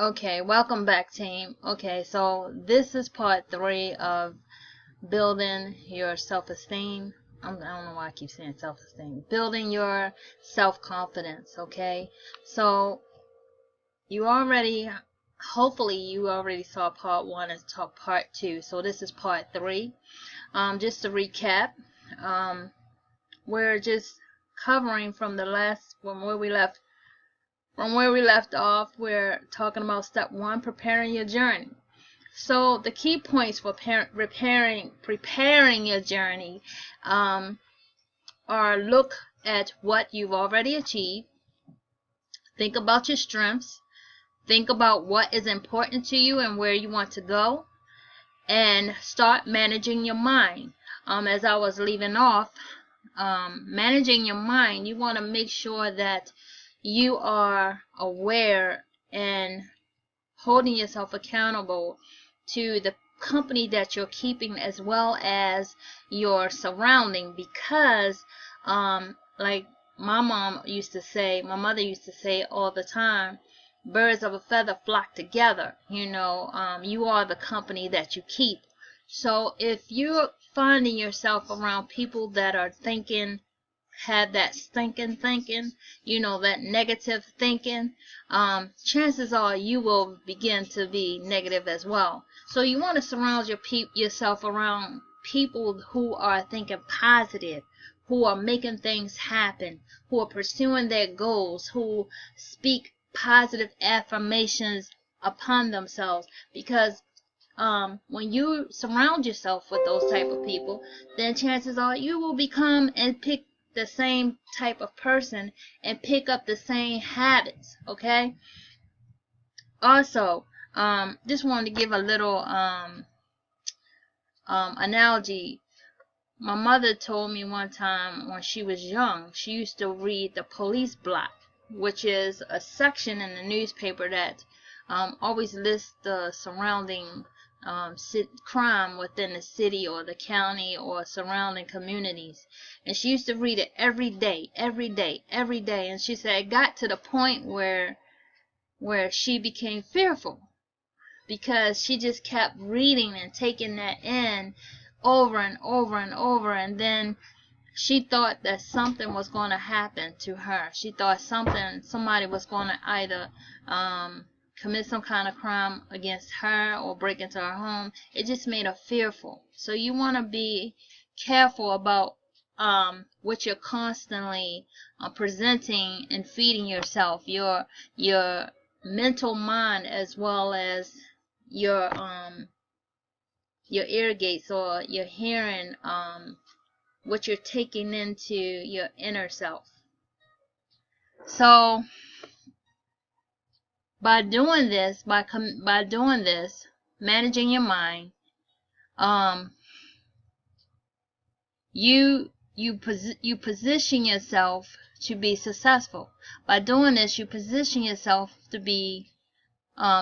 Okay, welcome back, team. Okay, so this is part 3 of building your self-esteem. I don't know why I keep saying self-esteem. Building your self-confidence, okay? So hopefully you already saw part 1 and saw part 2. So this is part 3. Just to recap, we're just covering from where we left off. We're talking about step 1, preparing your journey. So the key points for preparing your journey are: look at what you've already achieved, think about your strengths, think about what is important to you and where you want to go, and start managing your mind. As I was leaving off, managing your mind, you want to make sure that you are aware and holding yourself accountable to the company that you're keeping, as well as your surrounding, because like my mother used to say all the time, birds of a feather flock together. You are the company that you keep. So if you're finding yourself around people that are have that stinking thinking, that negative thinking, chances are you will begin to be negative as well. So you want to surround yourself around people who are thinking positive, who are making things happen, who are pursuing their goals, who speak positive affirmations upon themselves. Because when you surround yourself with those type of people, then chances are you will become and pick the same type of person and pick up the same habits. Okay. Also, just wanted to give a little analogy. My mother told me one time when she was young, she used to read the Police Block, which is a section in the newspaper that always lists the surrounding crime within the city or the county or surrounding communities. And she used to read it every day. And she said it got to the point where she became fearful, because she just kept reading and taking that in over and over and over. And then she thought that something was going to happen to her. She thought somebody was going to either commit some kind of crime against her or break into her home. It just made her fearful. So you want to be careful about what you're constantly presenting and feeding yourself, your mental mind, as well as your ear gates, or your hearing, what you're taking into your inner self. So by doing this, managing your mind, you position yourself to be successful. By doing this, you position yourself to be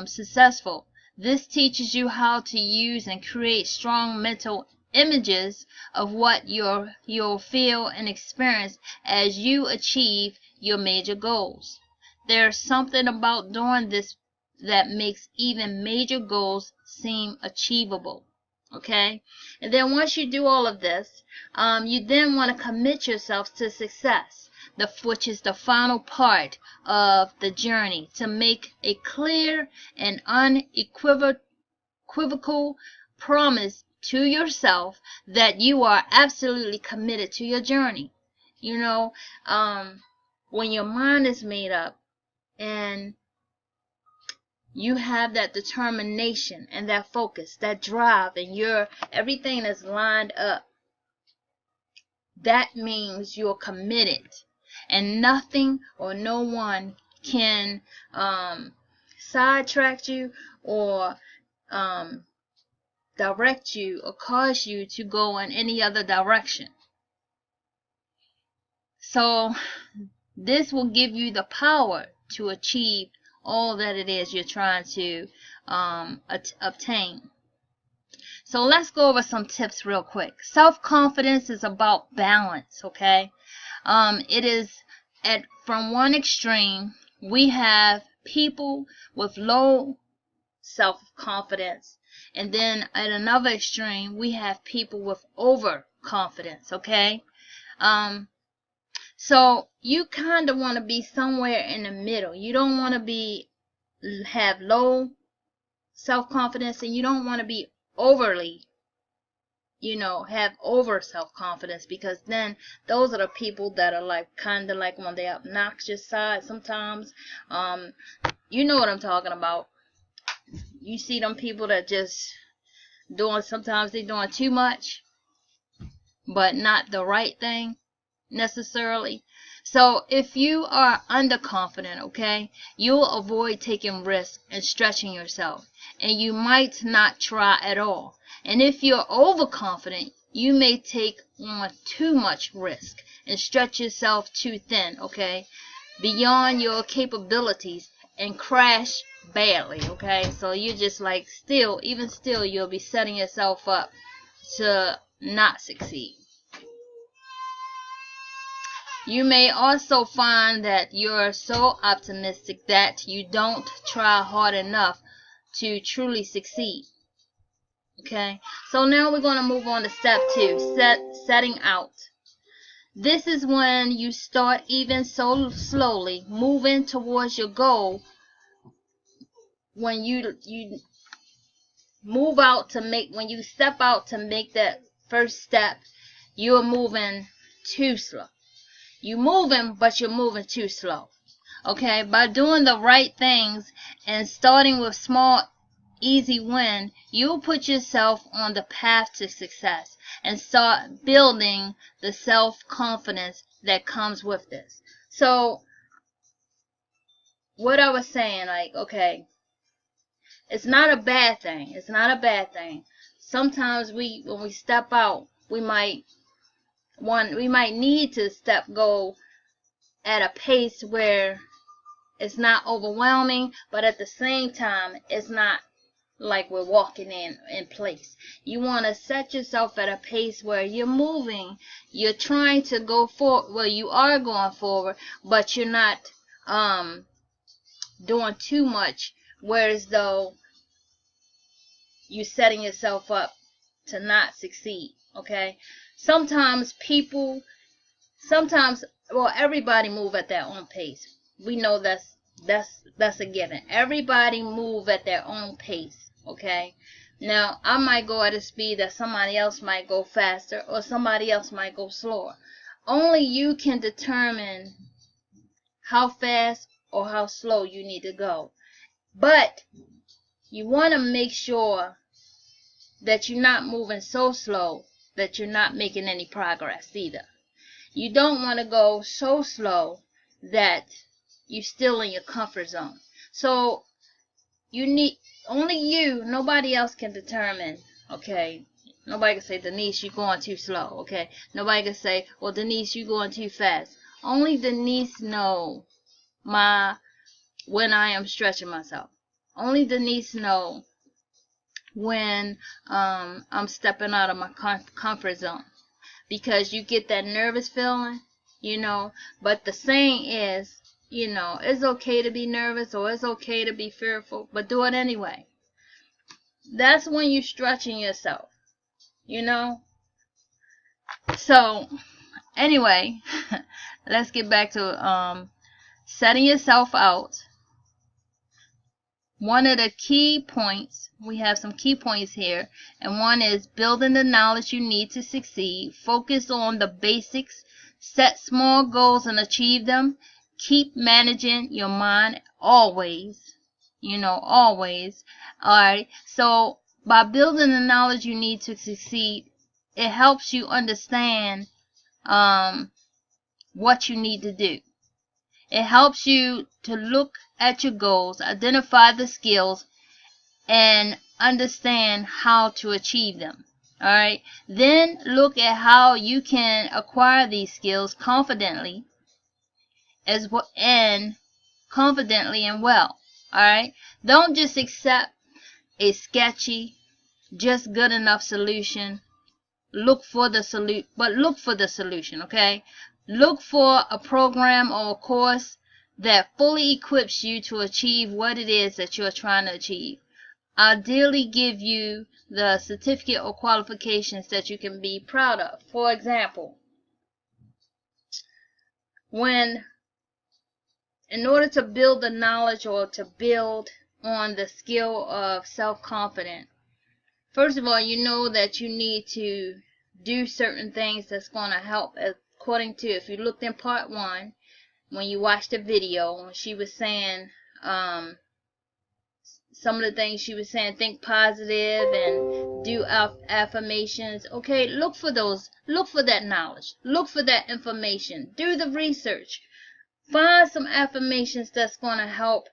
successful. This teaches you how to use and create strong mental images of what you'll feel and experience as you achieve your major goals. There's something about doing this that makes even major goals seem achievable. Okay? And then once you do all of this, you then want to commit yourself to success, which is the final part of the journey, to make a clear and unequivocal promise to yourself that you are absolutely committed to your journey. When your mind is made up and you have that determination and that focus, that drive, and everything is lined up, that means you're committed, and nothing or no one can sidetrack you or direct you or cause you to go in any other direction. So this will give you the power to achieve all that it is you're trying to obtain. So let's go over some tips real quick. Self-confidence is about balance, okay? It is from one extreme, we have people with low self-confidence, and then at another extreme we have people with overconfidence. Okay, so you kind of want to be somewhere in the middle. You don't want to have low self-confidence, and you don't want to be overly, have over self-confidence, because then those are the people that are like kind of like on the obnoxious side sometimes. You know what I'm talking about. You see them people that just sometimes they're doing too much, but not the right thing necessarily. So if you are underconfident, okay, you'll avoid taking risks and stretching yourself, and you might not try at all. And if you're overconfident, you may take on too much risk and stretch yourself too thin, okay, beyond your capabilities, and crash badly, okay. So you're just like even still you'll be setting yourself up to not succeed. You may also find that you're so optimistic that you don't try hard enough to truly succeed. Okay, so now we're going to move on to step 2, setting out. This is when you start even so slowly moving towards your goal. When you when you step out to make that first step, you're moving too slow. You're moving, but you're moving too slow. Okay, by doing the right things and starting with small, easy win, you'll put yourself on the path to success and start building the self-confidence that comes with this. So, what I was saying, like, okay, it's not a bad thing. It's not a bad thing. Sometimes when we step out, we might need to go at a pace where it's not overwhelming, but at the same time it's not like we're walking in place. You want to set yourself at a pace where you're moving, you're trying to go forward. Well, you are going forward, but you're not doing too much, whereas though you're setting yourself up to not succeed. Okay, everybody move at their own pace. We know that's a given. Everybody move at their own pace. Okay, now I might go at a speed that somebody else might go faster, or somebody else might go slower. Only you can determine how fast or how slow you need to go. But you want to make sure that you're not moving so slow that you're not making any progress either. You don't want to go so slow that you're still in your comfort zone. So nobody else can determine, okay. Nobody can say, Denise, you're going too slow, okay. Nobody can say, well, Denise, you're going too fast. Only Denise know when I am stretching myself. Only Denise know when I'm stepping out of my comfort zone, because you get that nervous feeling, but the saying is, it's okay to be nervous, or it's okay to be fearful, but do it anyway. That's when you're stretching yourself, So anyway, let's get back to setting yourself out. One of the key points, we have some key points here, and one is building the knowledge you need to succeed. Focus on the basics. Set small goals and achieve them. Keep managing your mind always. Always. Alright, so by building the knowledge you need to succeed, it helps you understand what you need to do. It helps you to look at your goals, identify the skills, and understand how to achieve them. Alright, then look at how you can acquire these skills confidently and well. Alright, don't just accept a sketchy, just good enough solution. Look for the solution, okay? Look for a program or a course that fully equips you to achieve what it is that you're trying to achieve. Ideally give you the certificate or qualifications that you can be proud of. For example, in order to build the knowledge or to build on the skill of self-confidence, first of all, you know that you need to do certain things that's going to help. According to, if you looked in part 1, when you watched the video, when she was saying some of the things she was saying, think positive and do affirmations. Okay, look for those. Look for that knowledge. Look for that information. Do the research. Find some affirmations that's going to help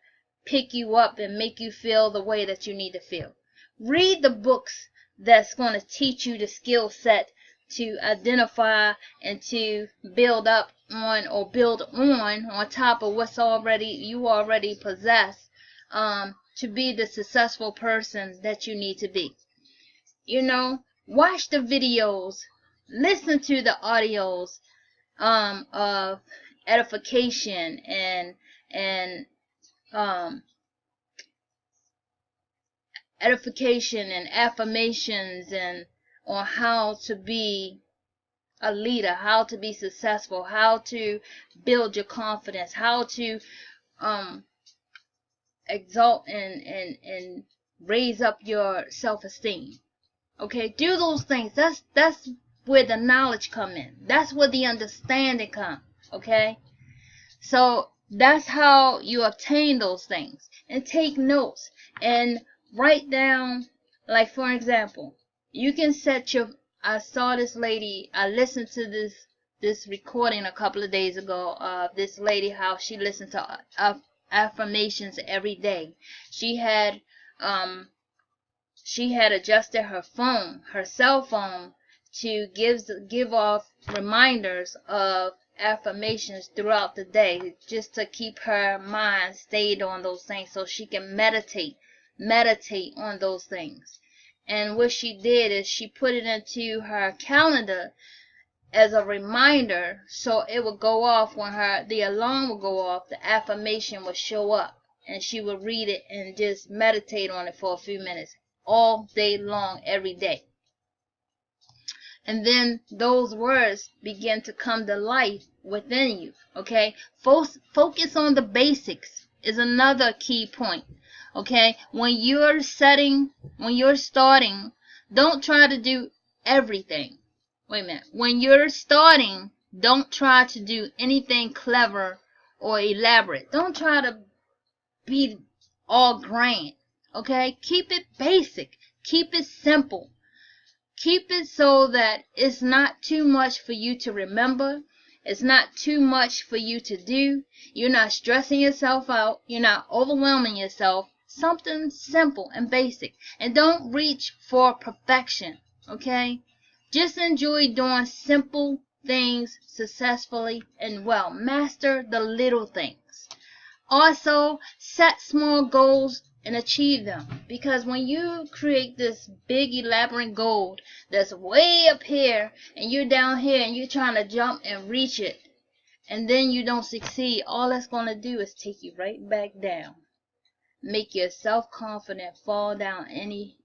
pick you up and make you feel the way that you need to feel. Read the books that's going to teach you the skill set to identify and to build up on or build on top of what's you already possess, to be the successful person that you need to be. You know, watch the videos, listen to the audios of edification and affirmations and on how to be a leader, how to be successful, how to build your confidence, how to exalt and raise up your self-esteem. Okay, do those things. That's where the knowledge come in. That's where the understanding comes. Okay, so that's how you obtain those things. And take notes and write down, like for example, you can set your, I saw this lady, I listened to this recording a couple of days ago of this lady, how she listened to affirmations every day. She had adjusted her cell phone to give off reminders of affirmations throughout the day, just to keep her mind stayed on those things so she can meditate on those things. And what she did is she put it into her calendar as a reminder, so it would go off when the alarm would go off, the affirmation would show up, and she would read it and just meditate on it for a few minutes all day long, every day. And then those words begin to come to life within you. Okay, focus on the basics is another key point. Okay, when you're starting, don't try to do everything. Wait a minute. When you're starting, don't try to do anything clever or elaborate. Don't try to be all grand. Okay, keep it basic. Keep it simple. Keep it so that it's not too much for you to remember. It's not too much for you to do. You're not stressing yourself out. You're not overwhelming yourself. Something simple and basic. And don't reach for perfection. Okay? Just enjoy doing simple things successfully and well. Master the little things. Also, set small goals and achieve them. Because when you create this big elaborate goal that's way up here and you're down here and you're trying to jump and reach it, and then you don't succeed, all that's going to do is take you right back down. Make your self-confidence fall down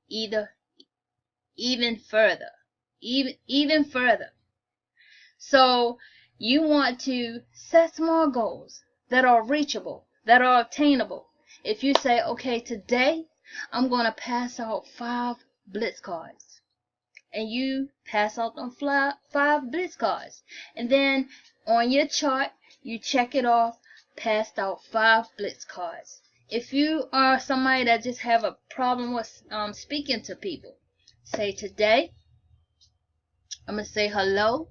even further. Even further. So you want to set small goals that are reachable, that are obtainable. If you say, okay, today I'm going to pass out 5 Blitz cards, and you pass out them 5 Blitz cards, and then on your chart you check it off, passed out 5 Blitz cards. If you are somebody that just have a problem with speaking to people, say, today I'm going to say hello,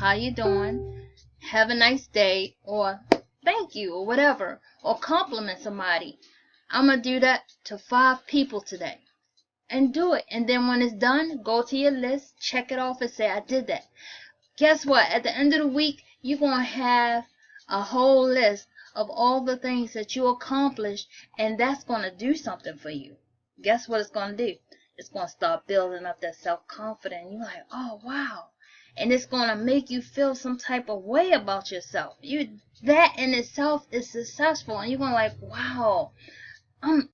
how you doing, have a nice day, or thank you, or whatever, or compliment somebody. I'm going to do that to 5 people today. And do it. And then when it's done, go to your list, check it off and say, I did that. Guess what? At the end of the week, you're going to have a whole list of all the things that you accomplished, and that's going to do something for you. Guess what it's going to do? It's going to start building up that self-confidence. You're like, oh, wow. and it's going to make you feel some type of way about yourself. That in itself is successful, and you're going to like, wow, I'm